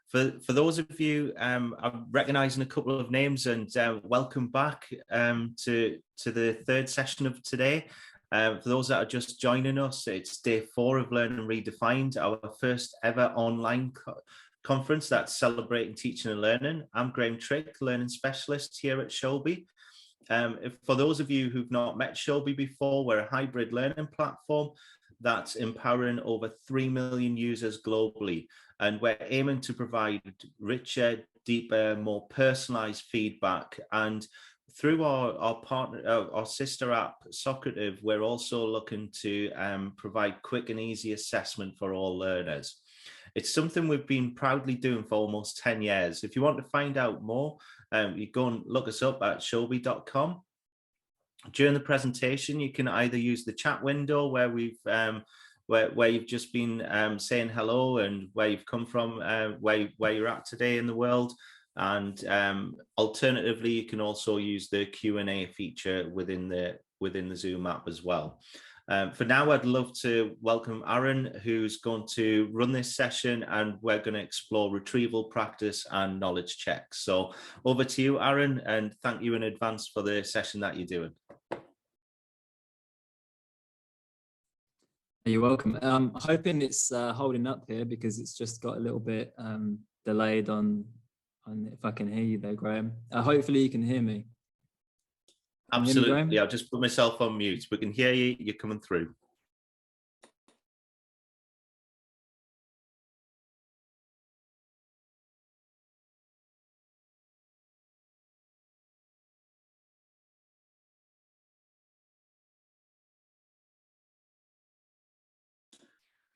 For those of you, I'm recognizing a couple of names, and welcome back to the third session of today. For those that are just joining us, it's day 4 of Learn and Redefined, our first ever online conference that's celebrating teaching and learning. I'm Graham Trick, learning specialist here at Showbie. For those of you who've not met Showbie before, we're a hybrid learning platform that's empowering over 3 million users globally. And we're aiming to provide richer, deeper, more personalized feedback. And through our partner, our sister app, Socrative, we're also looking to provide quick and easy assessment for all learners. It's something we've been proudly doing for almost 10 years. If you want to find out more, you go and look us up at showbie.com. During the presentation, you can either use the chat window where we've where you've just been saying hello and where you've come from, where you're at today in the world, and alternatively, you can also use the Q&A feature within the Zoom app as well. For now, I'd love to welcome Aaron, who's going to run this session, and we're going to explore retrieval practice and knowledge checks. So over to you, Aaron, and thank you in advance for the session that you're doing. You're welcome. I'm hoping it's holding up here because it's just got a little bit delayed on if I can hear you there, Graham. Hopefully you can hear me. Absolutely. I'll just put myself on mute. We can hear you. You're coming through.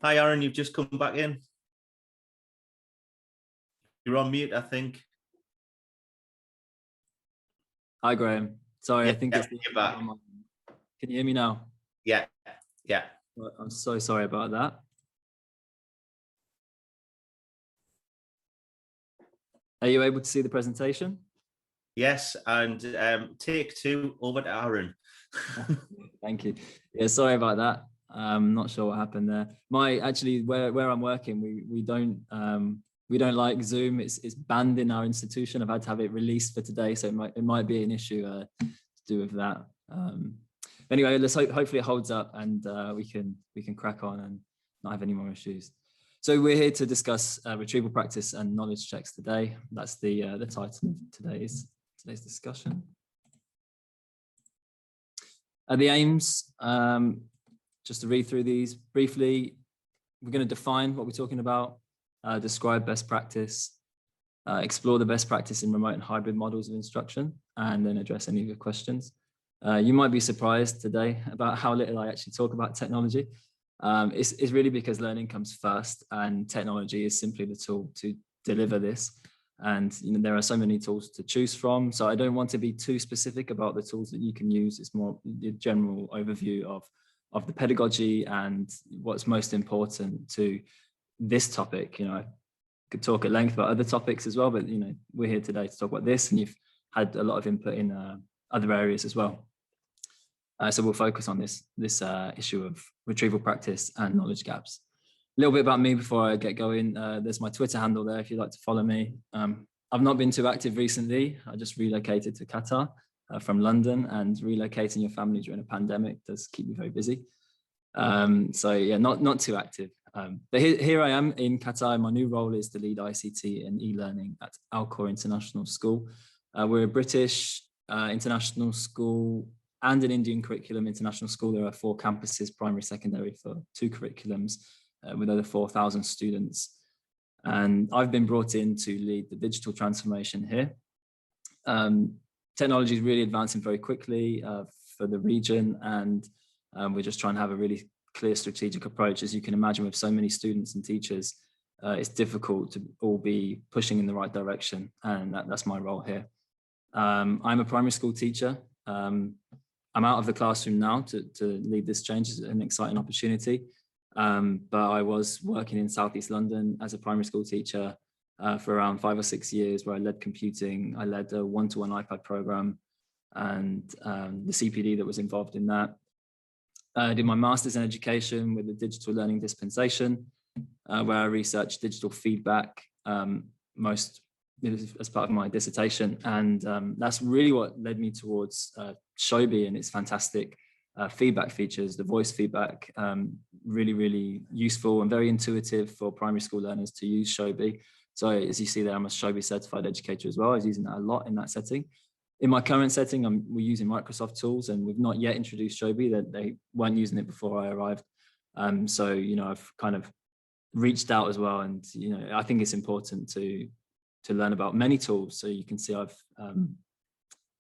Hi, Aaron. You've just come back in. You're on mute, I think. Hi, Graham. Sorry, I think it's you're back. Can you hear me now? Yeah. Well, I'm so sorry about that. Are you able to see the presentation? Yes, and take 2, over to Aaron. Thank you. Yeah, sorry about that. I'm not sure what happened there. Where I'm working, we don't like Zoom. It's banned in our institution. I've had to have it released for today, so it might be an issue to do with that. Anyway, let's hopefully it holds up, and we can crack on and not have any more issues. So we're here to discuss retrieval practice and knowledge checks today. That's the title of today's discussion. The aims. Just to read through these briefly, we're going to define what we're talking about, describe best practice, explore the best practice in remote and hybrid models of instruction, and then address any of your questions. You might be surprised today about how little I actually talk about technology. It's really because learning comes first, and technology is simply the tool to deliver this. And there are so many tools to choose from, so I don't want to be too specific about the tools that you can use. It's more the general overview of the pedagogy and what's most important to this topic. I could talk at length about other topics as well, but we're here today to talk about this, and you've had a lot of input in other areas as well. So we'll focus on this issue of retrieval practice and knowledge gaps. A little bit about me before I get going. There's my Twitter handle there if you'd like to follow me. I've not been too active recently. I just relocated to Qatar from London, and relocating your family during a pandemic does keep me very busy. So yeah, not too active. But here I am in Qatar. My new role is to lead ICT and e-learning at Khor International School. We're a British international school and an Indian curriculum international school. There are 4 campuses, primary, secondary, for 2 curriculums with over 4,000 students. And I've been brought in to lead the digital transformation here. Technology is really advancing very quickly for the region, and we're just trying to have a really clear strategic approach. As you can imagine, with so many students and teachers, it's difficult to all be pushing in the right direction, and that's my role here. I'm a primary school teacher. I'm out of the classroom now to lead this change. It's an exciting opportunity, but I was working in Southeast London as a primary school teacher for around 5 or 6 years, where I led computing. I led a one-to-one iPad program and the CPD that was involved in that. I did my master's in education with the digital learning dispensation, where I researched digital feedback most as part of my dissertation. And that's really what led me towards Showbie and its fantastic feedback features, the voice feedback, really, really useful and very intuitive for primary school learners to use Showbie. So as you see there, I'm a Showbie certified educator as well. I was using that a lot in that setting. In my current setting, we're using Microsoft tools, and we've not yet introduced Showbie. That they weren't using it before I arrived. So, I've kind of reached out as well. And, I think it's important to learn about many tools. So you can see I've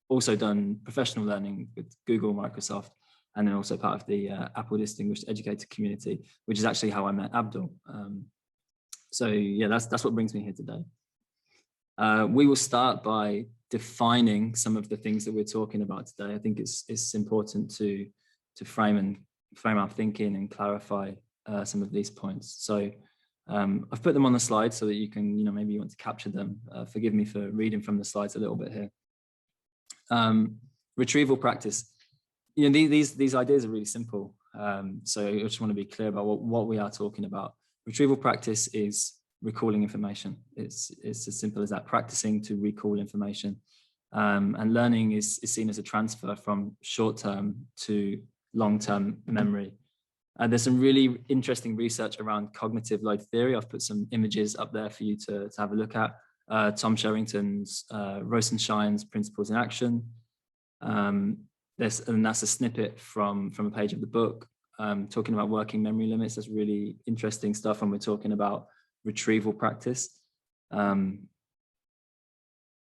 also done professional learning with Google, Microsoft, and then also part of the Apple Distinguished Educator community, which is actually how I met Abdul. So yeah, that's what brings me here today. We will start by defining some of the things that we're talking about today. I think it's important to frame our thinking and clarify some of these points. So I've put them on the slide so that you can, maybe you want to capture them. Forgive me for reading from the slides a little bit here. Retrieval practice. These ideas are really simple. So I just want to be clear about what we are talking about. Retrieval practice is recalling information. It's as simple as that, practicing to recall information. And learning is seen as a transfer from short-term to long-term memory. There's some really interesting research around cognitive load theory. I've put some images up there for you to have a look at. Tom Sherrington's Rosenshine's Principles in Action. And that's a snippet from a page of the book talking about working memory limits. That's really interesting stuff when we're talking about retrieval practice.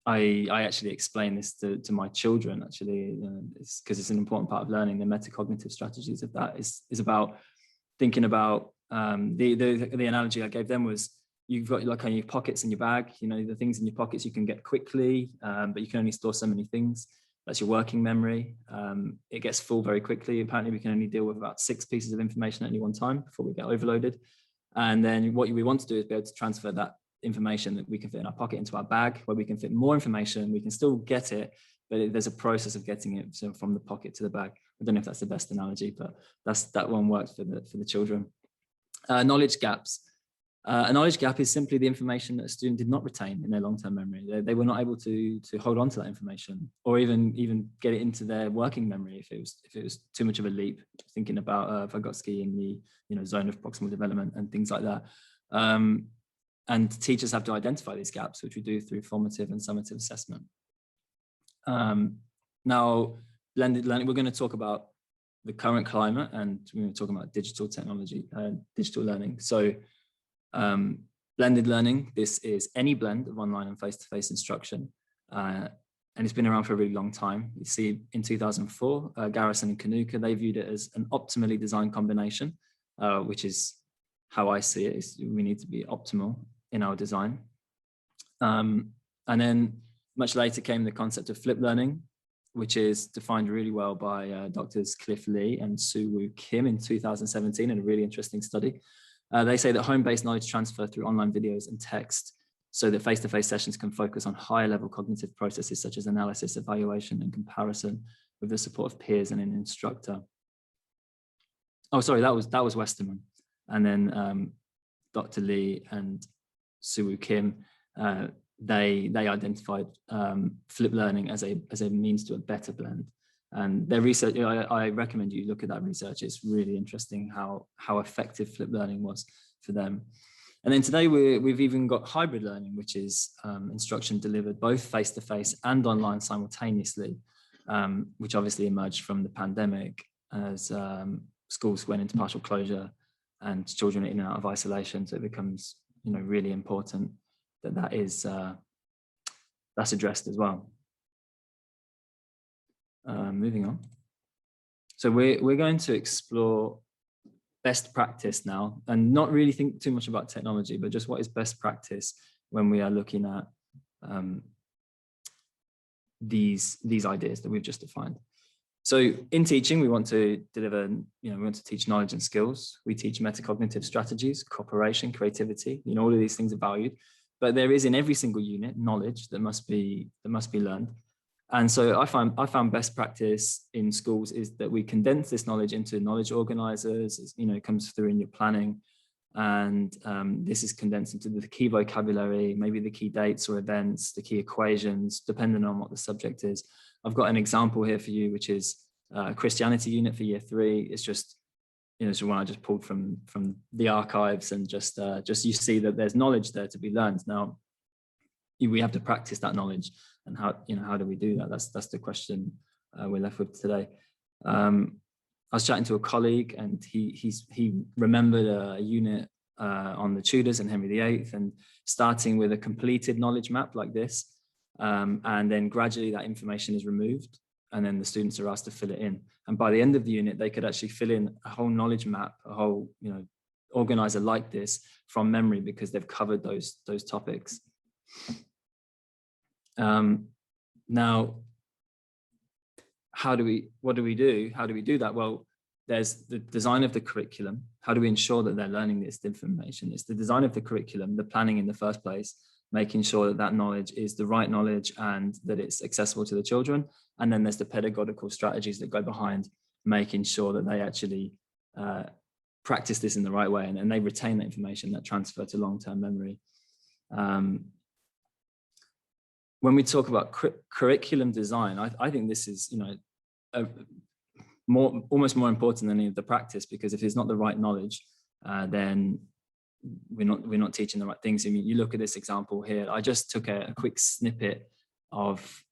I actually explain this to my children, actually, because it's an important part of learning. The metacognitive strategies of that is about thinking about the analogy I gave them was, you've got like your pockets in your bag, the things in your pockets you can get quickly, but you can only store so many things. That's your working memory. It gets full very quickly. Apparently we can only deal with about 6 pieces of information at any one time before we get overloaded. And then what we want to do is be able to transfer that information that we can fit in our pocket into our bag, where we can fit more information. We can still get it, but there's a process of getting it from the pocket to the bag. I don't know if that's the best analogy, but that one works for the children. Knowledge gaps. A knowledge gap is simply the information that a student did not retain in their long-term memory. They were not able to hold on to that information, or even get it into their working memory if it was too much of a leap. Thinking about Vygotsky in the zone of proximal development and things like that. And teachers have to identify these gaps, which we do through formative and summative assessment. Now, blended learning, we're going to talk about the current climate, and we're going to talk about digital technology, digital learning. So blended learning, this is any blend of online and face-to-face instruction. And it's been around for a really long time. You see in 2004, Garrison and Kanuka, they viewed it as an optimally designed combination, which is how I see it. We need to be optimal in our design. And then much later came the concept of flipped learning, which is defined really well by Doctors Cliff Lee and Soo-Woo Kim in 2017 in a really interesting study. They say that home-based knowledge transfer through online videos and text, so that face-to-face sessions can focus on higher level cognitive processes such as analysis, evaluation, and comparison with the support of peers and an instructor. Oh, sorry, that was Westerman. And then Dr. Lee and Soo-Woo Kim, they identified flipped learning as a means to a better blend. And their research, I recommend you look at that research. It's really interesting how effective flipped learning was for them. And then today we've even got hybrid learning, which is instruction delivered both face-to-face and online simultaneously, which obviously emerged from the pandemic as schools went into partial closure and children are in and out of isolation. So it becomes, really important that's addressed as well. Moving on. So we're going to explore best practice now, and not really think too much about technology, but just what is best practice when we are looking at these ideas that we've just defined. So in teaching, we want to deliver, we want to teach knowledge and skills. We teach metacognitive strategies, cooperation, creativity, all of these things are valued, but there is in every single unit knowledge that must be learned. And so I found best practice in schools is that we condense this knowledge into knowledge organizers. It comes through in your planning. And this is condensed into the key vocabulary, maybe the key dates or events, the key equations, depending on what the subject is. I've got an example here for you, which is a Christianity unit for year 3. It's just, it's one I just pulled from the archives, and just you see that there's knowledge there to be learned. Now, we have to practice that knowledge, and how do we do that? That's the question we're left with today. I was chatting to a colleague, and he remembered a unit on the Tudors and Henry VIII, and starting with a completed knowledge map like this, and then gradually that information is removed, and then the students are asked to fill it in. And by the end of the unit, they could actually fill in a whole knowledge map, a whole organizer like this from memory, because they've covered those topics. Now, what do we do? How do we do that? Well, there's the design of the curriculum. How do we ensure that they're learning this information? It's the design of the curriculum, the planning in the first place, making sure that knowledge is the right knowledge and that it's accessible to the children. And then there's the pedagogical strategies that go behind making sure that they actually practice this in the right way, and they retain that information, that transfer to long-term memory. When we talk about curriculum design, I think this is, almost more important than any of the practice, because if it's not the right knowledge, then we're not teaching the right things. I mean, you look at this example here. I just took a quick snippet of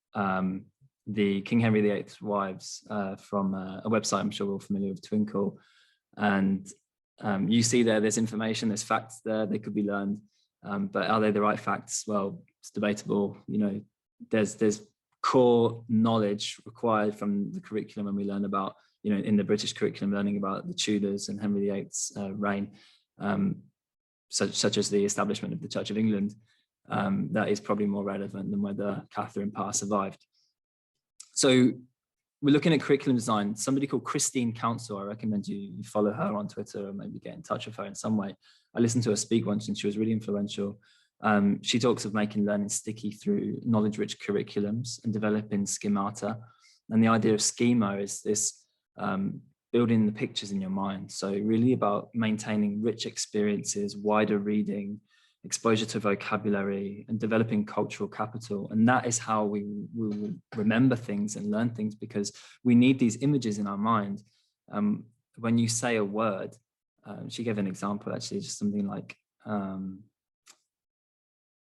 the King Henry VIII's wives from a website I'm sure we're all familiar with, Twinkle, and you see there's information, there's facts there, they could be learned, but are they the right facts? Well, it's debatable. There's core knowledge required from the curriculum when we learn about, in the British curriculum, learning about the Tudors and Henry VIII's reign, such as the establishment of the Church of England. That is probably more relevant than whether Catherine Parr survived. So we're looking at curriculum design. Somebody called Christine Council, I recommend you follow her on Twitter or maybe get in touch with her in some way. I listened to her speak once and she was really influential. She talks of making learning sticky through knowledge-rich curriculums and developing schemata. And the idea of schema is this building the pictures in your mind. So really about maintaining rich experiences, wider reading, exposure to vocabulary, and developing cultural capital. And that is how we will remember things and learn things, because we need these images in our mind. When you say a word, she gave an example, actually, just something like,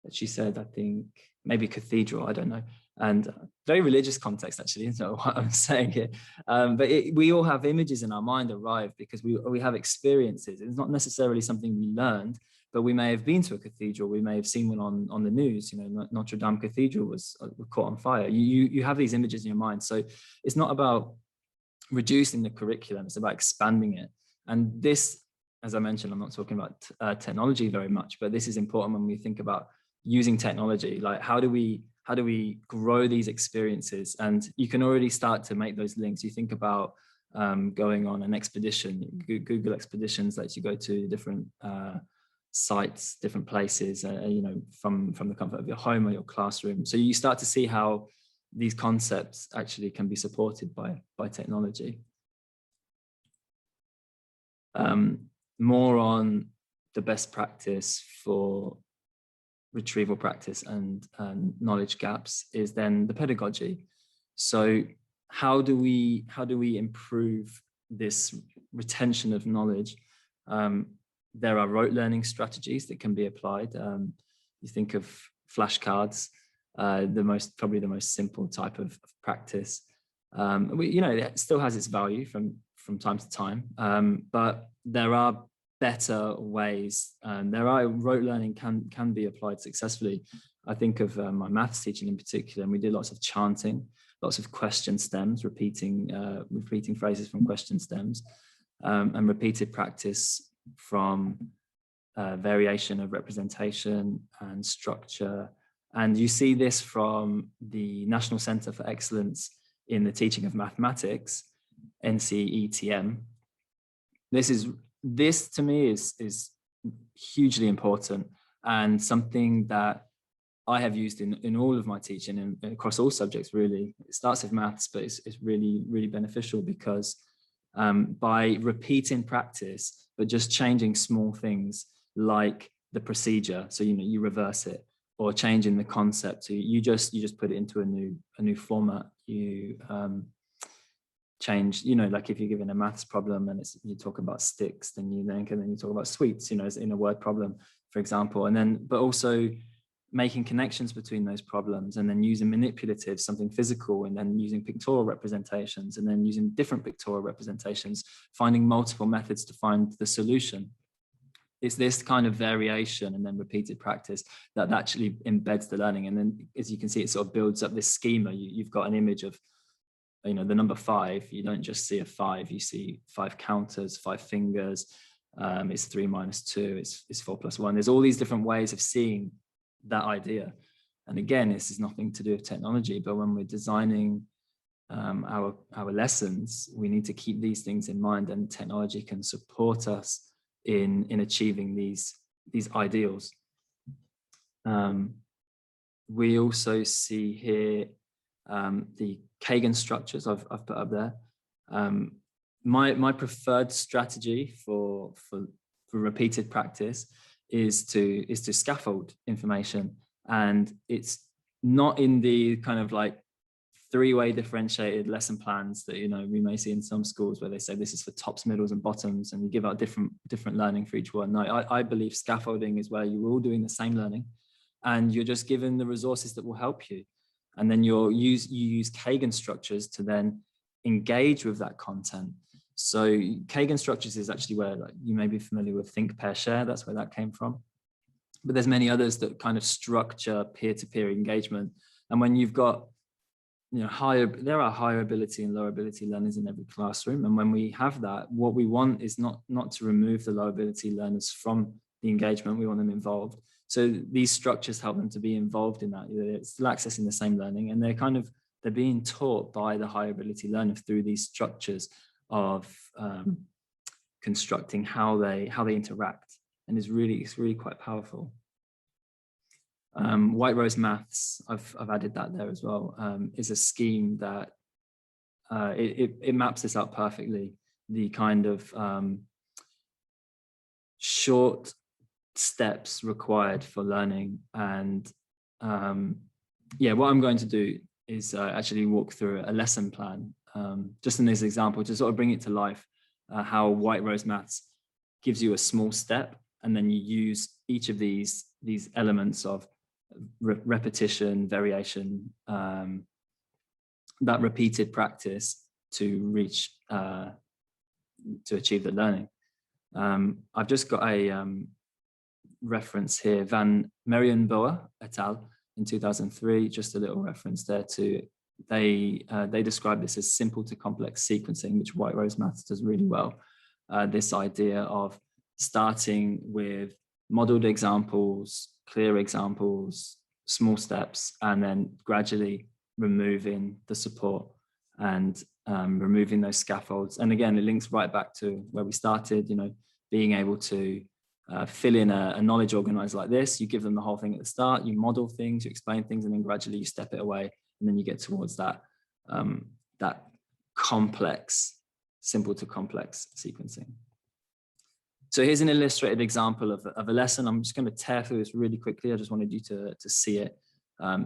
that she said, I think, maybe cathedral, I don't know. And very religious context, actually, isn't it, what I'm saying here? But we all have images in our mind arrive because we have experiences. It's not necessarily something we learned, but we may have been to a cathedral. We may have seen one on the news. Notre Dame Cathedral was caught on fire. You have these images in your mind. So it's not about reducing the curriculum. It's about expanding it. And this, as I mentioned, I'm not talking about technology very much, but this is important when we think about using technology. Like, how do we grow these experiences? And you can already start to make those links. You think about going on an expedition. Google expeditions lets you go to different sites, different places, from the comfort of your home or your classroom. So you start to see how these concepts actually can be supported by technology. More on the best practice for retrieval practice and knowledge gaps is then the pedagogy. So how do we improve this retention of knowledge? There are rote learning strategies that can be applied. You think of flashcards, probably the most simple type of practice. It still has its value from time to time, but there are better ways, and rote learning can be applied successfully. I think of my maths teaching in particular, and we did lots of chanting, lots of question stems, repeating phrases from question stems, and repeated practice from variation of representation and structure. And you see this from the National Centre for Excellence in the Teaching of Mathematics, NCETM. This to me is hugely important, and something that I have used in all of my teaching and across all subjects, really. It starts with maths, but it's really, really beneficial, because by repeating practice, but just changing small things like the procedure. So, you reverse it, or changing the concept. So you just put it into a new format. You change, like if you're given a maths problem and you talk about sticks, then you talk about sweets, as in a word problem, for example. And then, but also making connections between those problems, and then using manipulatives, something physical, and then using pictorial representations, and then using different pictorial representations, finding multiple methods to find the solution. It's this kind of variation and then repeated practice that actually embeds the learning. And then, as you can see, it sort of builds up this schema. You've got an image of, the number 5. You don't just see a 5, you see 5 counters, 5 fingers. It's 3 minus 2, it's 4 plus 1. There's all these different ways of seeing that idea. And again, this is nothing to do with technology, but when we're designing our lessons, we need to keep these things in mind, and technology can support us in achieving these ideals. We also see here the Kagan structures I've put up there. My preferred strategy for repeated practice is to scaffold information, and it's not in the kind of like 3-way differentiated lesson plans that we may see in some schools, where they say this is for tops, middles, and bottoms, and you give out different learning for each one. No, I believe scaffolding is where you're all doing the same learning, and you're just given the resources that will help you, and then you use Kagan structures to then engage with that content. So Kagan structures is actually where, like, you may be familiar with think, pair, share. That's where that came from. But there's many others that kind of structure peer-to-peer engagement. And when you've got, there are higher ability and lower ability learners in every classroom. And when we have that, what we want is not to remove the low ability learners from the engagement. We want them involved. So these structures help them to be involved in that. It's still accessing the same learning, and they're being taught by the higher ability learners through these structures of constructing how they interact, and it's really quite powerful. White Rose Maths, I've added that there as well, is a scheme that it maps this out perfectly. The kind of short steps required for learning, and what I'm going to do is actually walk through a lesson plan, just in this example, to sort of bring it to life, how White Rose Maths gives you a small step, and then you use each of these elements of repetition, variation, that repeated practice to reach, to achieve the learning. I've just got a reference here, Van Merienboer et al. In 2003, just a little reference there to, they describe this as simple to complex sequencing, which White Rose Maths does really well. This idea of starting with modeled examples, clear examples, small steps, and then gradually removing the support and removing those scaffolds. And again, it links right back to where we started, being able to fill in a knowledge organizer like this. You give them the whole thing at the start, you model things, you explain things, and then gradually you step it away, and then you get towards that that complex, simple to complex sequencing. So here's an illustrated example of a lesson. I'm just going to tear through this really quickly. I just wanted you to see it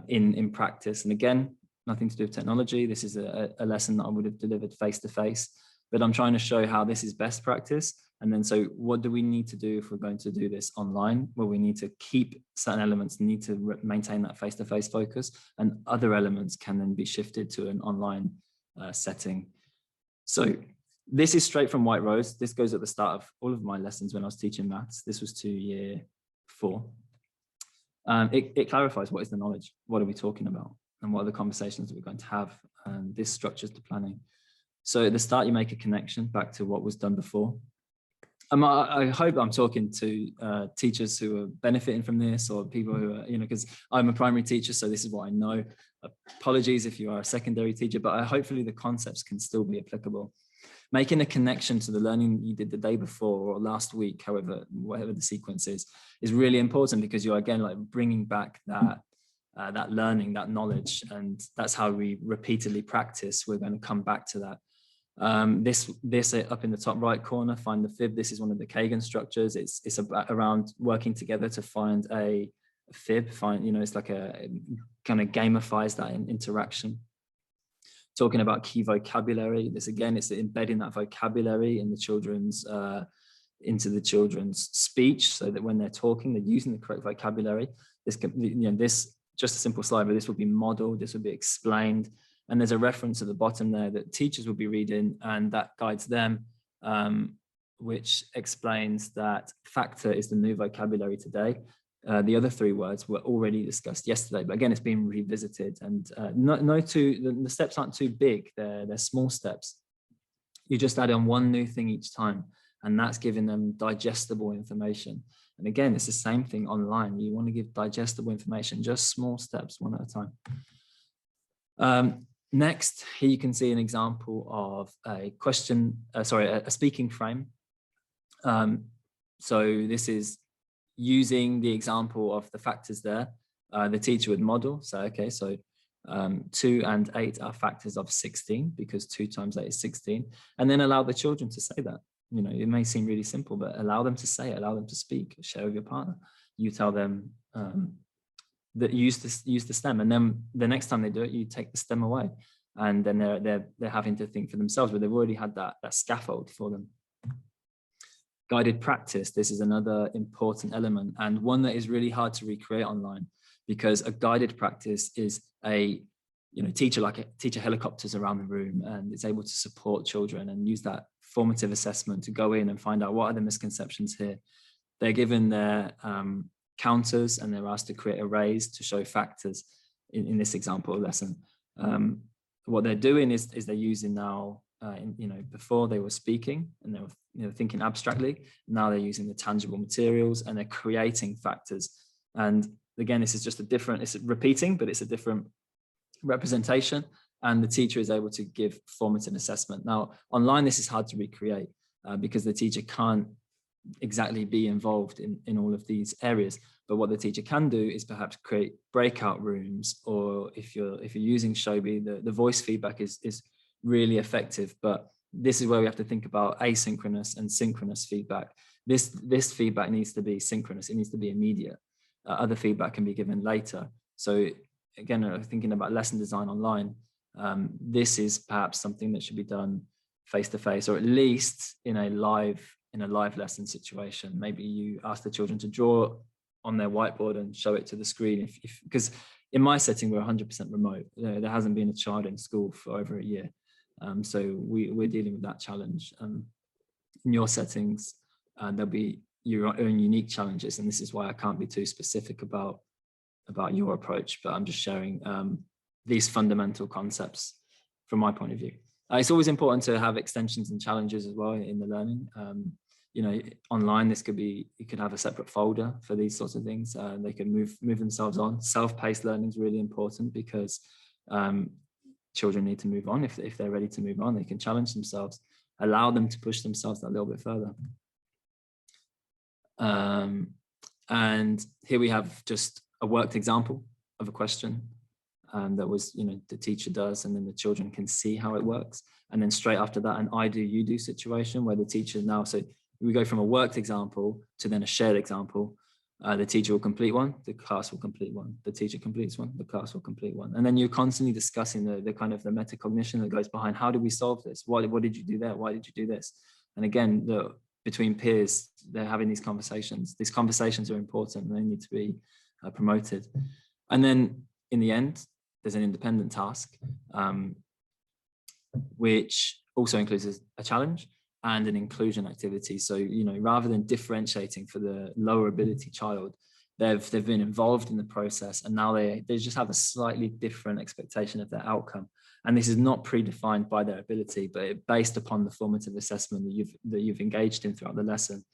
in practice. And again, nothing to do with technology. This is a lesson that I would have delivered face-to-face, but I'm trying to show how this is best practice. And then, so what do we need to do if we're going to do this online? Well, we need to keep certain elements, need to maintain that face-to-face focus, and other elements can then be shifted to an online setting. So this is straight from White Rose. This goes at the start of all of my lessons when I was teaching maths. This was to year 4. It clarifies what is the knowledge, what are we talking about, and what are the conversations that we're going to have, and this structures the planning. So at the start, you make a connection back to what was done before. I hope I'm talking to teachers who are benefiting from this, or people who are, because I'm a primary teacher, so this is what I know. Apologies if you are a secondary teacher, but hopefully the concepts can still be applicable. Making a connection to the learning you did the day before or last week, whatever the sequence is really important, because you're again like bringing back that learning, that knowledge, and that's how we repeatedly practice. We're going to come back to that. This up in the top right corner, find the fib. This is one of the Kagan structures. It's about around working together to find a fib. It's like a kind of gamifies that interaction. Talking about key vocabulary. This again, it's embedding that vocabulary in the children's into the children's speech, so that when they're talking, they're using the correct vocabulary. This just a simple slide, but this will be modeled. This will be explained. And there's a reference at the bottom there that teachers will be reading, and that guides them, which explains that factor is the new vocabulary today. The other 3 words were already discussed yesterday, but again, it's being revisited. And the steps aren't too big. They're small steps. You just add on one new thing each time, and that's giving them digestible information. And again, it's the same thing online. You want to give digestible information, just small steps, one at a time. Next, here you can see an example of a speaking frame. So this is using the example of the factors there. The teacher would model. So, okay, so 2 and 8 are factors of 16, because 2 times 8 is 16. And then allow the children to say that. It may seem really simple, but allow them to say it, allow them to speak, share with your partner. You tell them that use the stem, and then the next time they do it, you take the stem away, and then they're having to think for themselves, but they've already had that scaffold for them. Guided practice. This is another important element, and one that is really hard to recreate online, because a guided practice is a teacher helicopters around the room, and it's able to support children and use that formative assessment to go in and find out what are the misconceptions here. They're given their counters, and they're asked to create arrays to show factors in this example lesson. What they're doing is they're using now, before they were speaking and they were thinking abstractly. Now they're using the tangible materials, and they're creating factors. And again, this is just it's repeating, but it's a different representation, and the teacher is able to give formative assessment. Now, online, this is hard to recreate because the teacher can't exactly be involved in all of these areas. But what the teacher can do is perhaps create breakout rooms, or if you're using Showbie, the voice feedback is really effective. But this is where we have to think about asynchronous and synchronous feedback. This feedback needs to be synchronous. It needs to be immediate. Other feedback can be given later. So again, thinking about lesson design online, this is perhaps something that should be done face to face, or at least in a live lesson situation. Maybe you ask the children to draw on their whiteboard and show it to the screen, because in my setting we're 100% remote. There hasn't been a child in school for over a year, so we're dealing with that challenge. In your settings, there'll be your own unique challenges, and this is why I can't be too specific about your approach, but I'm just sharing these fundamental concepts from my point of view. It's always important to have extensions and challenges as well in the learning. Online, you could have a separate folder for these sorts of things. They can move themselves on. Self-paced learning is really important, because children need to move on. If they're ready to move on, they can challenge themselves, allow them to push themselves a little bit further. And here we have just a worked example of a question that was, the teacher does, and then the children can see how it works. And then straight after that, an I do, you do situation, where the teacher now, so we go from a worked example to then a shared example. The teacher will complete one, the class will complete one, the teacher completes one, the class will complete one. And then you're constantly discussing the kind of the metacognition that goes behind, how do we solve this? What did you do there? Why did you do this? And again, between peers, they're having these conversations. These conversations are important, and they need to be promoted. And then in the end, there's an independent task, which also includes a challenge and an inclusion activity. So, rather than differentiating for the lower ability child, they've been involved in the process, and now they just have a slightly different expectation of their outcome. And this is not predefined by their ability, but based upon the formative assessment that you've engaged in throughout the lesson.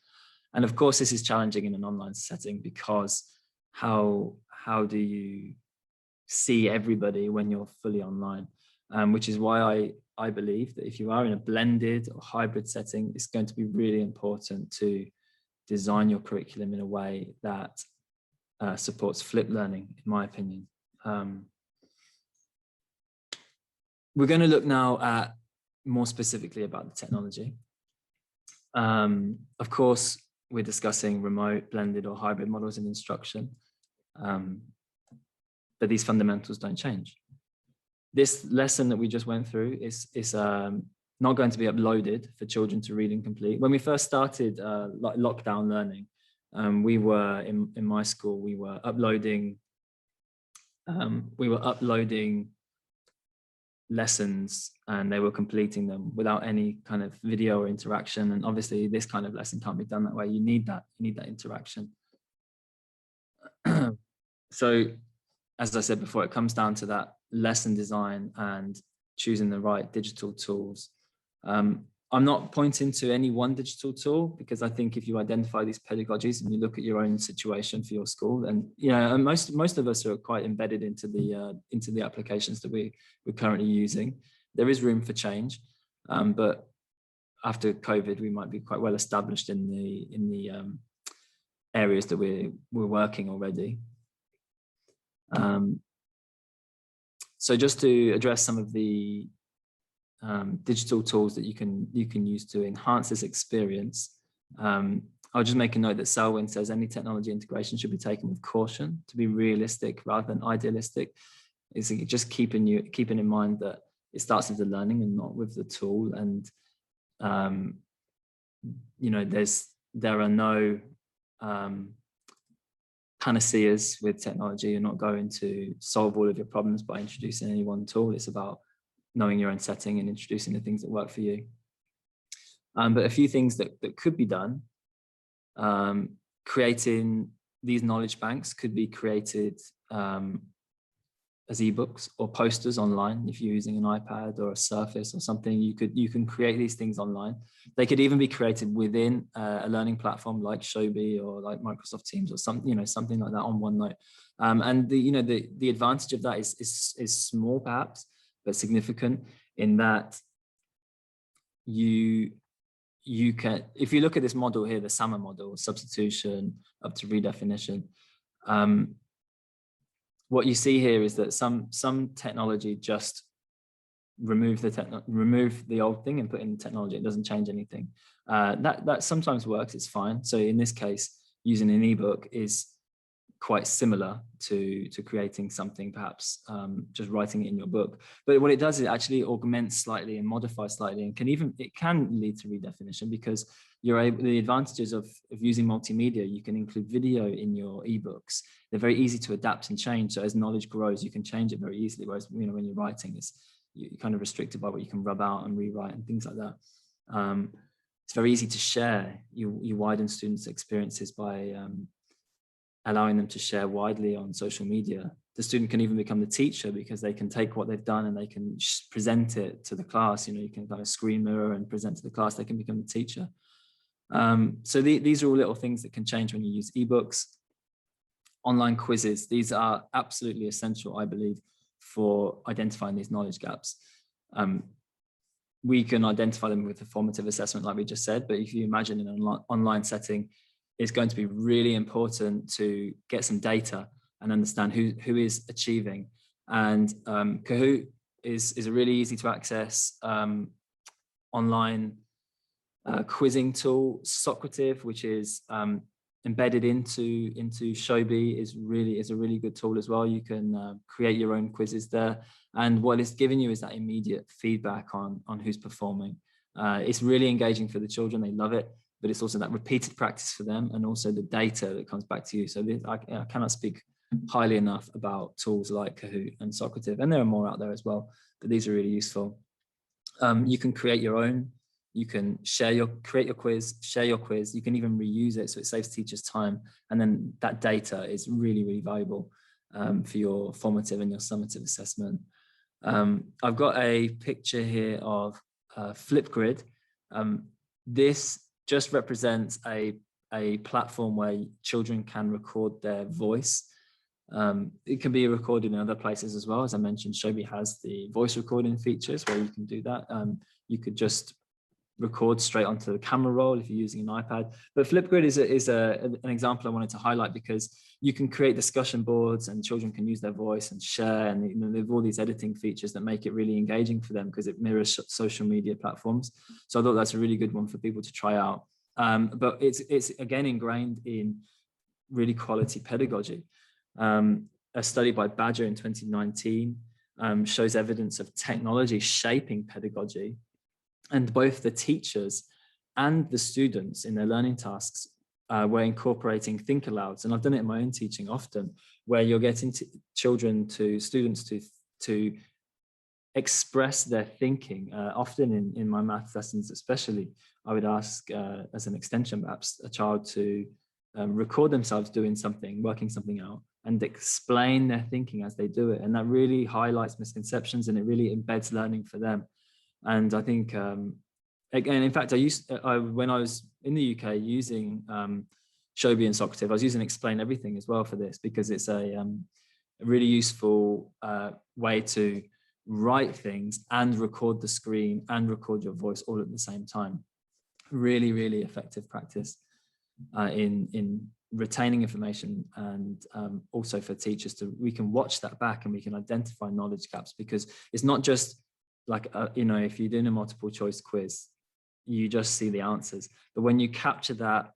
And of course, this is challenging in an online setting, because how do you see everybody when you're fully online? Which is why I believe that if you are in a blended or hybrid setting, it's going to be really important to design your curriculum in a way that supports flipped learning, in my opinion. We're going to look now at more specifically about the technology. Of course, we're discussing remote, blended or hybrid models in instruction, but these fundamentals don't change. This lesson that we just went through is not going to be uploaded for children to read and complete. When we first started like lockdown learning, we were in my school, we were uploading lessons, and they were completing them without any kind of video or interaction. And obviously this kind of lesson can't be done that way. You need that interaction. So as I said before, it comes down to that lesson design and choosing the right digital tools. I'm not pointing to any one digital tool, because I think if you identify these pedagogies and you look at your own situation for your school, and most of us are quite embedded into the applications that we're currently using. There is room for change, but after COVID, we might be quite well established in the areas that we're working already. So just to address some of the digital tools that you can use to enhance this experience. I'll just make a note that Selwyn says any technology integration should be taken with caution, to be realistic rather than idealistic. It's just keeping in mind that it starts with the learning and not with the tool. And there are no panaceas with technology. You're not going to solve all of your problems by introducing any one tool. It's about knowing your own setting and introducing the things that work for you. But a few things that could be done, creating these knowledge banks could be created as ebooks or posters online. If you're using an iPad or a Surface or something, you can create these things online. They could even be created within a learning platform like Showbie or like Microsoft Teams or something like that on OneNote. And the advantage of that is small perhaps, but significant in that you can, if you look at this model here, the SAMA model, substitution up to redefinition, what you see here is that some technology just remove the old thing and put in technology. It doesn't change anything. That sometimes works, it's fine. So in this case, using an ebook is quite similar to creating something, perhaps just writing it in your book. But what it does is it actually augments slightly and modifies slightly, and it can lead to redefinition, because the advantages of using multimedia, you can include video in your ebooks. They're very easy to adapt and change. So as knowledge grows, you can change it very easily. Whereas when you're writing, you're kind of restricted by what you can rub out and rewrite and things like that. It's very easy to share. You widen students' experiences by allowing them to share widely on social media. The student can even become the teacher, because they can take what they've done and they can present it to the class. You can kind of screen mirror and present to the class. They can become the teacher. So these are all little things that can change when you use ebooks. Online quizzes, these are absolutely essential, I believe, for identifying these knowledge gaps. We can identify them with a formative assessment, like we just said, but if you imagine in an online setting, it's going to be really important to get some data and understand who is achieving. And Kahoot is a really easy to access online quizzing tool. Socrative, which is embedded into Showbie, is a really good tool as well. You can create your own quizzes there, and what it's giving you is that immediate feedback on who's performing. It's really engaging for the children. They love it, but it's also that repeated practice for them, and also the data that comes back to you. So I cannot speak highly enough about tools like Kahoot and Socrative, and there are more out there as well, but these are really useful. You can create your own. You can create your quiz, share your quiz. You can even reuse it, so it saves teachers time. And then that data is really, really valuable for your formative and your summative assessment. I've got a picture here of Flipgrid. This just represents a platform where children can record their voice. It can be recorded in other places as well. As I mentioned, Showbie has the voice recording features where you can do that. You could just record straight onto the camera roll if you're using an iPad. But Flipgrid is an example I wanted to highlight, because you can create discussion boards and children can use their voice and share, and you know, they have all these editing features that make it really engaging for them because it mirrors social media platforms. So I thought that's a really good one for people to try out. But it's again ingrained in really quality pedagogy. A study by Badger in 2019 shows evidence of technology shaping pedagogy, and both the teachers and the students in their learning tasks were incorporating think alouds. And I've done it in my own teaching often, where you're getting students to express their thinking. Often in my math lessons especially, I would ask as an extension perhaps a child to record themselves doing something, working something out, and explain their thinking as they do it. And that really highlights misconceptions, and it really embeds learning for them. And I think, again, in fact, when I was in the UK using Showbie and Socrative, I was using Explain Everything as well for this, because it's a really useful way to write things and record the screen and record your voice all at the same time. Really, really effective practice in retaining information, and also for teachers we can watch that back and we can identify knowledge gaps, because it's not just like, you know, if you're doing a multiple choice quiz, you just see the answers. But when you capture that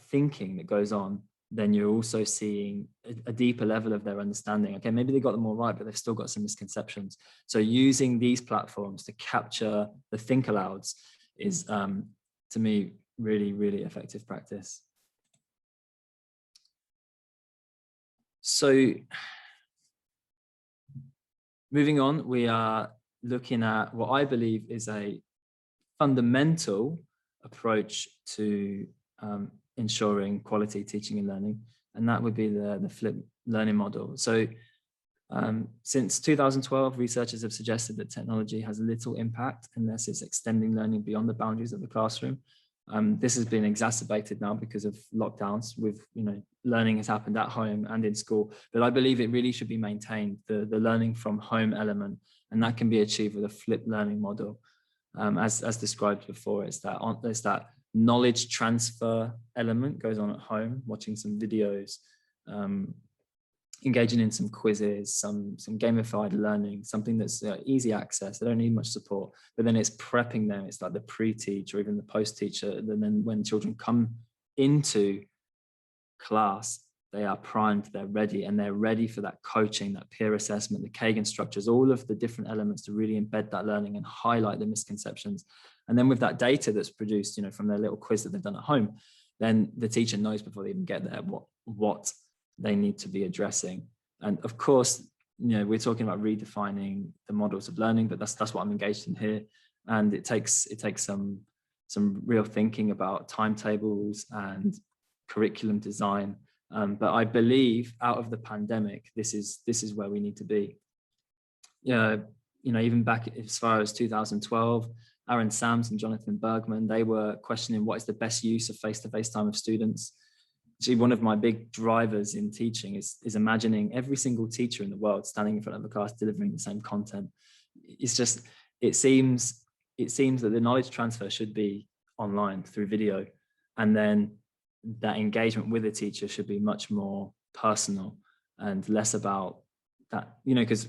thinking that goes on, then you're also seeing a deeper level of their understanding. Okay, maybe they got them all right, but they've still got some misconceptions. So using these platforms to capture the think alouds is, to me, really, really effective practice. So moving on, we are looking at what I believe is a fundamental approach to ensuring quality teaching and learning, and that would be the flipped learning model. So since 2012, researchers have suggested that technology has little impact unless it's extending learning beyond the boundaries of the classroom. This has been exacerbated now because of lockdowns. With, you know, learning has happened at home and in school, but I believe it really should be maintained, the learning from home element, and that can be achieved with a flipped learning model. As described before, it's that knowledge transfer element goes on at home, watching some videos, engaging in some quizzes, some gamified learning, something that's easy access. They don't need much support, but then it's prepping them. It's like the pre-teach or even the post-teacher. And then when children come into class, they are primed, they're ready, and they're ready for that coaching, that peer assessment, the Kagan structures, all of the different elements to really embed that learning and highlight the misconceptions. And then with that data that's produced, you know, from their little quiz that they've done at home, then the teacher knows before they even get there what they need to be addressing. And of course, you know, we're talking about redefining the models of learning, but that's what I'm engaged in here. And it takes some real thinking about timetables and curriculum design. But I believe out of the pandemic, this is where we need to be. You know, even back as far as 2012, Aaron Sams and Jonathan Bergman, they were questioning what is the best use of face-to-face time of students. Actually, one of my big drivers in teaching is imagining every single teacher in the world standing in front of a class delivering the same content. It's just, it seems that the knowledge transfer should be online through video, and then that engagement with the teacher should be much more personal and less about that, you know, because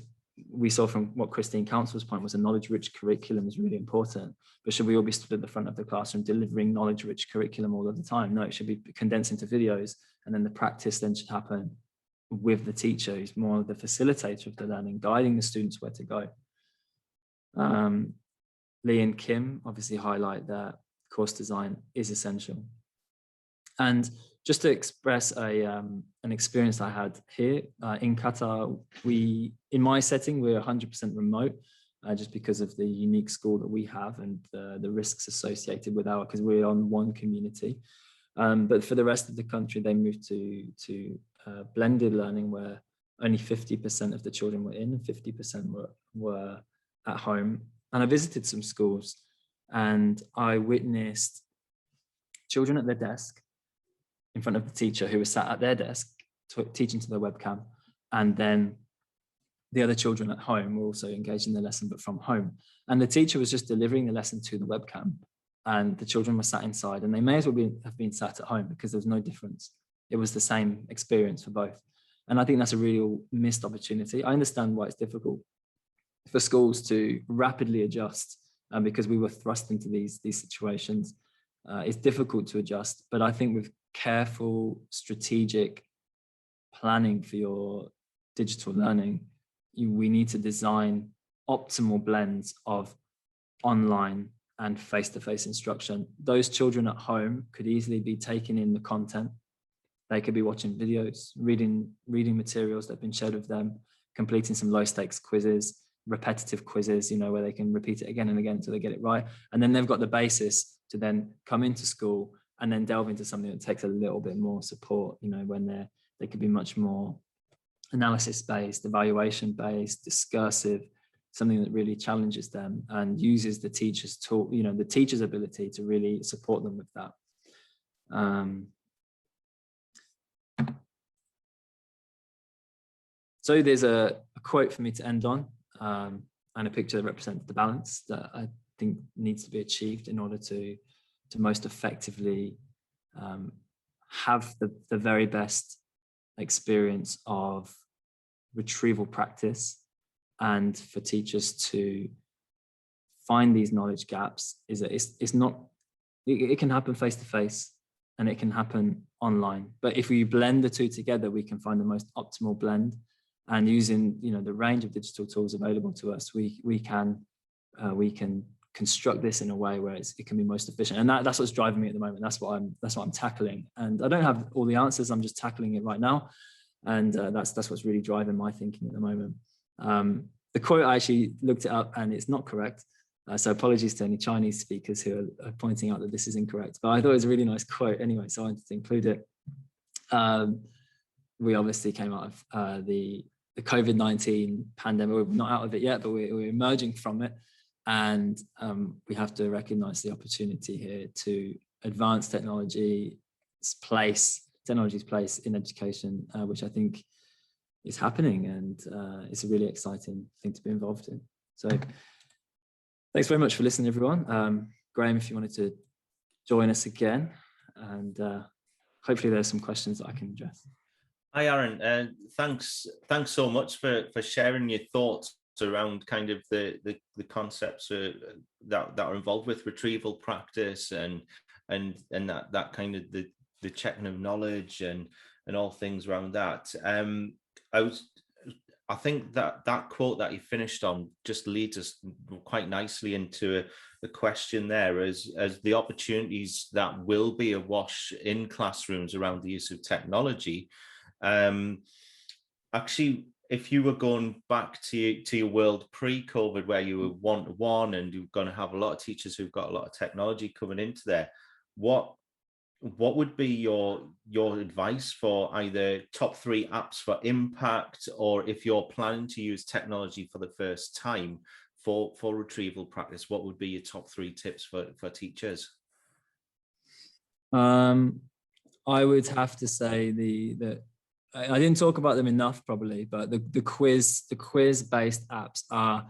we saw from what Christine Council's point was a knowledge-rich curriculum is really important, but should we all be stood at the front of the classroom delivering knowledge-rich curriculum all of the time? No, it should be condensed into videos, and then the practice then should happen with the teacher, who's more the facilitator of the learning, guiding the students where to go. Lee and Kim obviously highlight that course design is essential. And just to express an experience I had here in Qatar, in my setting, we're 100% remote, just because of the unique school that we have and the risks associated with because we're on one community. But for the rest of the country, they moved to blended learning, where only 50% of the children were in and 50% were at home. And I visited some schools and I witnessed children at their desk in front of the teacher, who was sat at their desk teaching to their webcam, and then the other children at home were also engaged in the lesson, but from home. And the teacher was just delivering the lesson to the webcam, and the children were sat inside, and they may as well have been sat at home, because there was no difference. It was the same experience for both. And I think that's a real missed opportunity. I understand why it's difficult for schools to rapidly adjust, because we were thrust into these situations. It's difficult to adjust, but I think with careful, strategic planning for your digital learning, we need to design optimal blends of online and face-to-face instruction. Those children at home could easily be taking in the content. They could be watching videos, reading materials that have been shared with them, completing some low-stakes quizzes, repetitive quizzes, where they can repeat it again and again until they get it right. And then they've got the basis to then come into school and then delve into something that takes a little bit more support, when they could be much more analysis-based, evaluation-based, discursive, something that really challenges them and uses the teacher's tool, the teacher's ability to really support them with that. So there's a quote for me to end on, and a picture that represents the balance that I think needs to be achieved in order to most effectively have the very best experience of retrieval practice, and for teachers to find these knowledge gaps. Is that it can happen face to face and it can happen online, but if we blend the two together, we can find the most optimal blend. And using the range of digital tools available to us, we can construct this in a way where it can be most efficient. And that's what's driving me at the moment. That's what I'm tackling. And I don't have all the answers. I'm just tackling it right now. And that's what's really driving my thinking at the moment. The quote, I actually looked it up and it's not correct. So apologies to any Chinese speakers who are pointing out that this is incorrect. But I thought it was a really nice quote anyway, so I wanted to include it. We obviously came out of the COVID-19 pandemic. We're not out of it yet, but we're emerging from it. And we have to recognize the opportunity here to advance technology's place in education, which I think is happening. And it's a really exciting thing to be involved in. So thanks very much for listening, everyone. Graham, if you wanted to join us again, and hopefully there's some questions that I can address. Hi, Aaron. Thanks so much for sharing your thoughts around kind of the concepts that are involved with retrieval practice and that kind of the checking of knowledge and all things around that. I think that quote that you finished on just leads us quite nicely into a question there as the opportunities that will be awash in classrooms around the use of technology. Actually, if you were going back to your world pre-COVID, where you were one-to-one and you're going to have a lot of teachers who've got a lot of technology coming into there, what would be your advice for either top 3 apps for impact, or if you're planning to use technology for the first time for retrieval practice, what would be your top 3 tips for teachers? I would have to say that I didn't talk about them enough probably, but the quiz-based apps are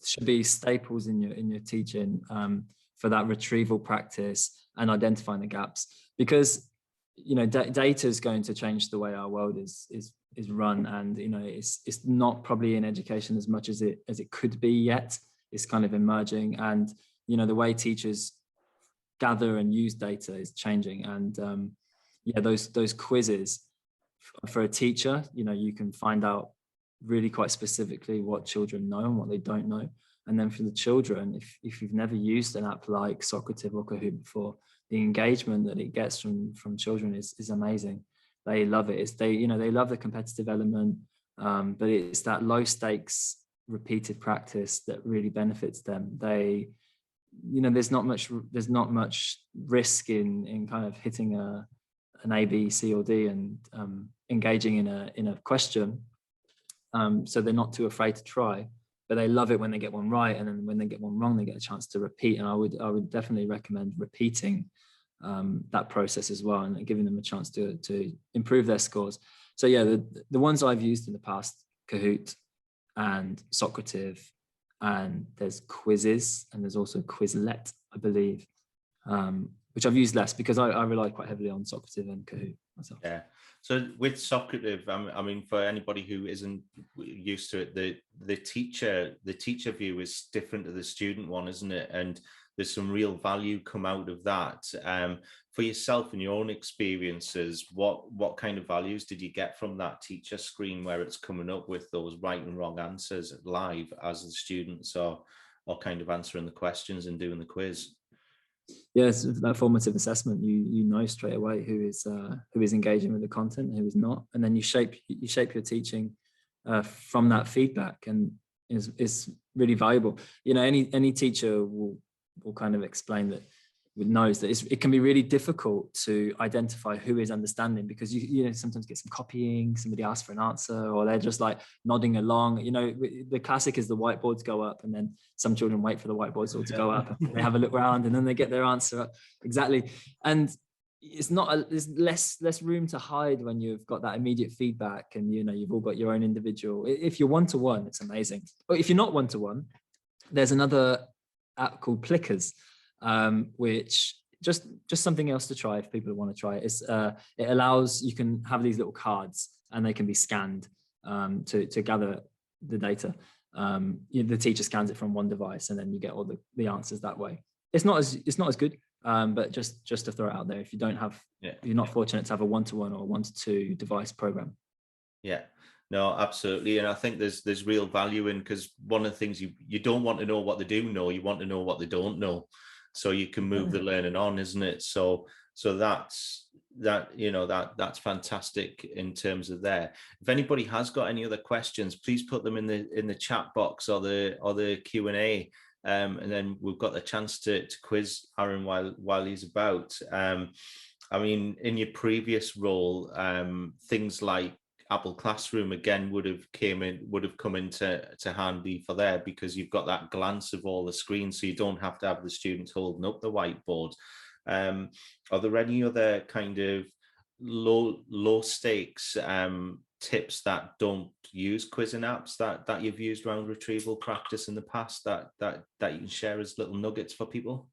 should be staples in your teaching for that retrieval practice and identifying the gaps, because data is going to change the way our world is run, and it's not probably in education as much as it could be yet. It's kind of emerging, and the way teachers gather and use data is changing. And those quizzes for a teacher, you can find out really quite specifically what children know and what they don't know. And then for the children, if you've never used an app like Socrative or Kahoot before, the engagement that it gets from children is amazing. They love it. They love the competitive element, but it's that low stakes repeated practice that really benefits them. There's not much risk in kind of hitting an A, B, C, or D and engaging in a question. So they're not too afraid to try, but they love it when they get one right, and then when they get one wrong, they get a chance to repeat. And I would definitely recommend repeating that process as well, and giving them a chance to improve their scores. So yeah, the ones I've used in the past, Kahoot and Socrative, and there's quizzes, and there's also Quizlet, I believe, which I've used less because I rely quite heavily on Socrative and Kahoot myself. Yeah. So with Socrative, I mean, for anybody who isn't used to it, the teacher view is different to the student one, isn't it? And there's some real value come out of that. For yourself and your own experiences, what kind of values did you get from that teacher screen where it's coming up with those right and wrong answers live as the students are kind of answering the questions and doing the quiz? Yes, that formative assessment, you know straight away who is engaging with the content, who is not, and then you shape your teaching from that feedback, and is really valuable. You know, any teacher will kind of explain that, knows that it can be really difficult to identify who is understanding, because you know sometimes get some copying, somebody asks for an answer, or they're just like nodding along. You know, the classic is the whiteboards go up, and then some children wait for the whiteboards all to go up, and they have a look around, and then they get their answer up. Exactly. And there's less room to hide when you've got that immediate feedback, and you know you've all got your own individual. If you're one-to-one, it's amazing. But if you're not one-to-one, there's another app called Plickers, which just something else to try if people want to try it. It allows, you can have these little cards, and they can be scanned to gather the data. The teacher scans it from one device, and then you get all the answers that way. It's not as good, but just to throw it out there, if you don't have, if you're not fortunate to have a 1-to-1 or 1-to-2 device program. Yeah. No, absolutely. And I think there's real value in, because one of the things you don't want to know what they do know, you want to know what they don't know, so you can move the learning on, isn't it? So that's fantastic in terms of there. If anybody has got any other questions, please put them in the chat box or the Q&A, and then we've got the chance to quiz Aaron while he's about. I mean, in your previous role, things like Apple Classroom again would have come into handy for there, because you've got that glance of all the screens, so you don't have to have the students holding up the whiteboard. Are there any other kind of low stakes tips that don't use quizzing apps that you've used around retrieval practice in the past that you can share as little nuggets for people?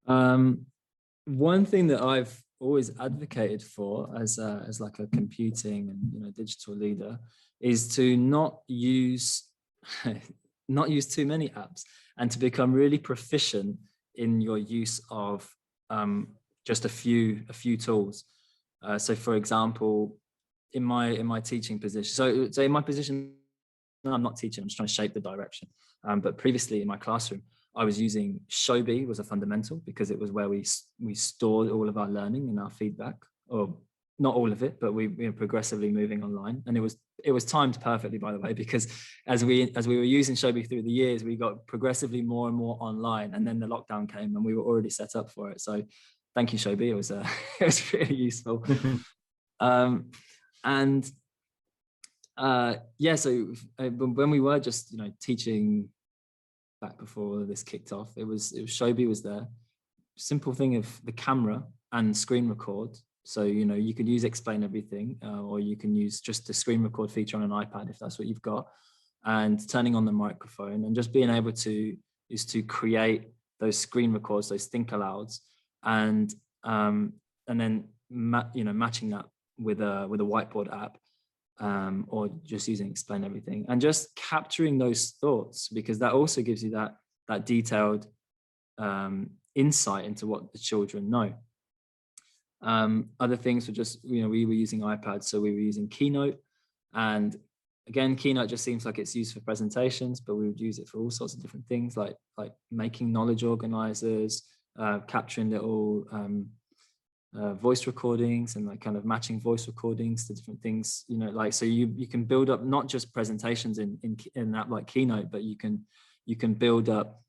One thing that I've always advocated for as like a computing and digital leader is to not use too many apps, and to become really proficient in your use of just a few tools. So for example, in my teaching position, so in my position, I'm not teaching, I'm just trying to shape the direction, but previously in my classroom I was using Showbie, was a fundamental, because it was where we stored all of our learning and our feedback, or not all of it, but we were progressively moving online. And it was timed perfectly, by the way, because as we were using Showbie through the years, we got progressively more and more online, and then the lockdown came and we were already set up for it. So thank you, Showbie. It was it was really useful. So when we were just teaching back before this kicked off, it was Showbie was there. Simple thing of the camera and screen record. So you could use Explain Everything, or you can use just the screen record feature on an iPad if that's what you've got, and turning on the microphone and just being able to create those screen records, those think alouds, and then matching that with a whiteboard app. Or just using Explain Everything, and just capturing those thoughts, because that also gives you that detailed insight into what the children know. Other things were just, we were using iPads, so we were using Keynote, and again, Keynote just seems like it's used for presentations, but we would use it for all sorts of different things, like making knowledge organizers, capturing little voice recordings, and kind of matching voice recordings to different things, so you can build up not just presentations in an app like Keynote, but you can build up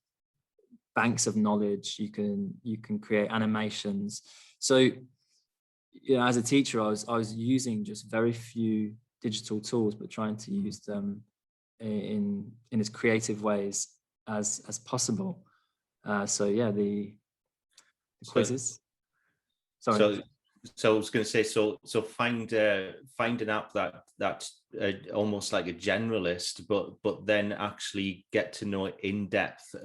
banks of knowledge. You can create animations. So as a teacher, I was using just very few digital tools, but trying to use them in as creative ways as possible. The quizzes. Sorry. So I was going to say, so find an app that's almost like a generalist, but then actually get to know it in depth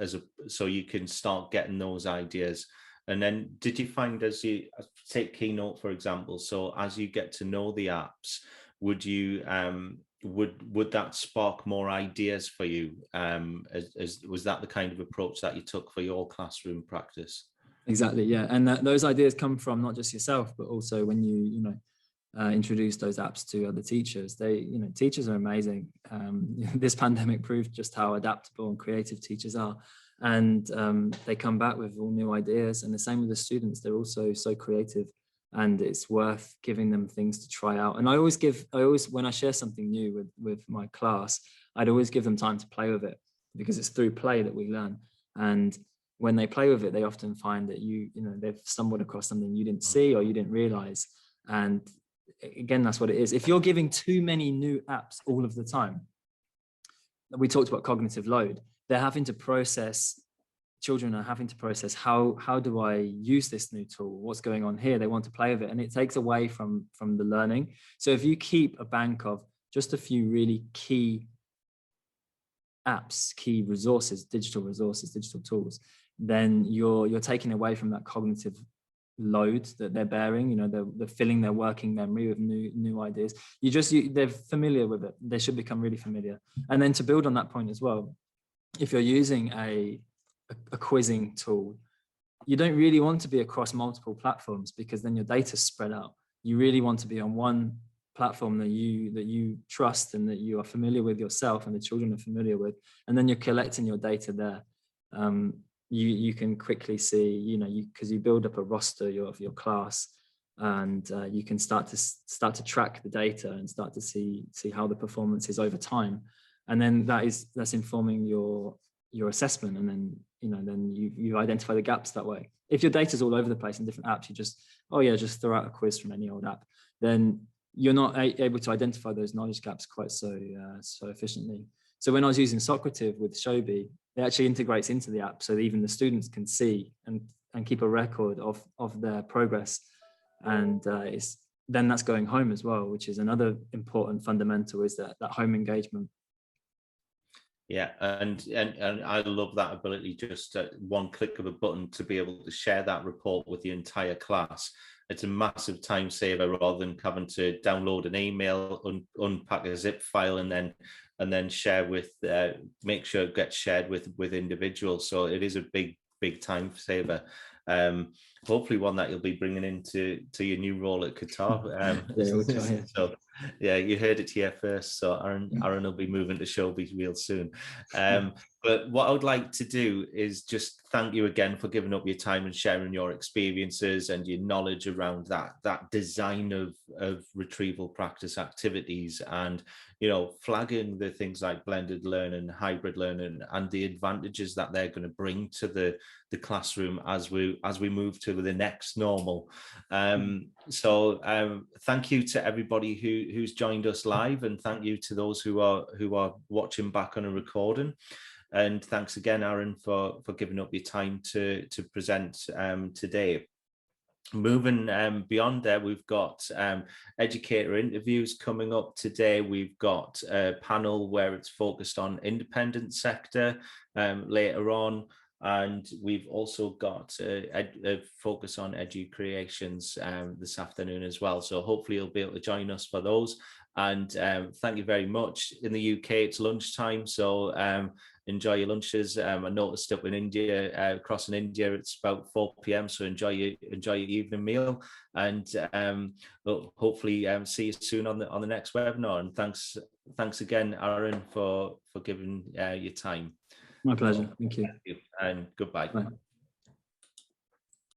so you can start getting those ideas. And then, did you find, as you take Keynote for example, so as you get to know the apps, would you would that spark more ideas for you? Was that the kind of approach that you took for your classroom practice? Exactly, yeah. And those ideas come from not just yourself, but also when you introduce those apps to other teachers. Teachers are amazing. This pandemic proved just how adaptable and creative teachers are. And they come back with all new ideas. And the same with the students. They're also so creative, and it's worth giving them things to try out. And I always, when I share something new with my class, I'd always give them time to play with it, because it's through play that we learn. And when they play with it, they often find that they've stumbled across something you didn't see or you didn't realize. And again, that's what it is. If you're giving too many new apps all of the time, we talked about cognitive load. Children are having to process, how do I use this new tool? What's going on here? They want to play with it, and it takes away from the learning. So if you keep a bank of just a few really key apps, key resources, digital tools, then you're taking away from that cognitive load that they're bearing. They're filling their working memory with new ideas. They're familiar with it. They should become really familiar. And then to build on that point as well, if you're using a quizzing tool, you don't really want to be across multiple platforms, because then your data's spread out. You really want to be on one platform that you trust and that you are familiar with yourself and the children are familiar with, and then you're collecting your data there. You can quickly see, because you build up a roster of your class, and you can start to track the data and start to see how the performance is over time, and then that's informing your assessment, and then you identify the gaps that way. If your data's all over the place in different apps, you just throw out a quiz from any old app, then you're not able to identify those knowledge gaps quite so efficiently. So when I was using Socrative with Showbie, it actually integrates into the app, so that even the students can see and keep a record of their progress. And then that's going home as well, which is another important fundamental, is that home engagement. Yeah, and I love that ability, just one click of a button to be able to share that report with the entire class. It's a massive time saver, rather than having to download an email, unpack a zip file, and then share with, make sure it gets shared with individuals. So it is a big time saver. Hopefully one that you'll be bringing into your new role at Qatar. So yeah, you heard it here first. So Aaron will be moving to Showbie real soon. But what I would like to do is just thank you again for giving up your time and sharing your experiences and your knowledge around that design of retrieval practice activities, and flagging the things like blended learning, hybrid learning, and the advantages that they're going to bring to the classroom as we move to the next normal. So thank you to everybody who's joined us live, and thank you to those who are watching back on a recording. And thanks again, Aaron, for giving up your time to present today. Moving beyond there, we've got educator interviews coming up today. We've got a panel where it's focused on independent sector later on. And we've also got a focus on edu creations this afternoon as well. So hopefully you'll be able to join us for those. And thank you very much. In the UK, it's lunchtime, so enjoy your lunches. I noticed up in India, across in India, it's about 4 p.m. So enjoy your evening meal, and hopefully see you soon on the next webinar. And thanks again, Aaron, for giving your time. My pleasure. Thank you. And goodbye. Bye.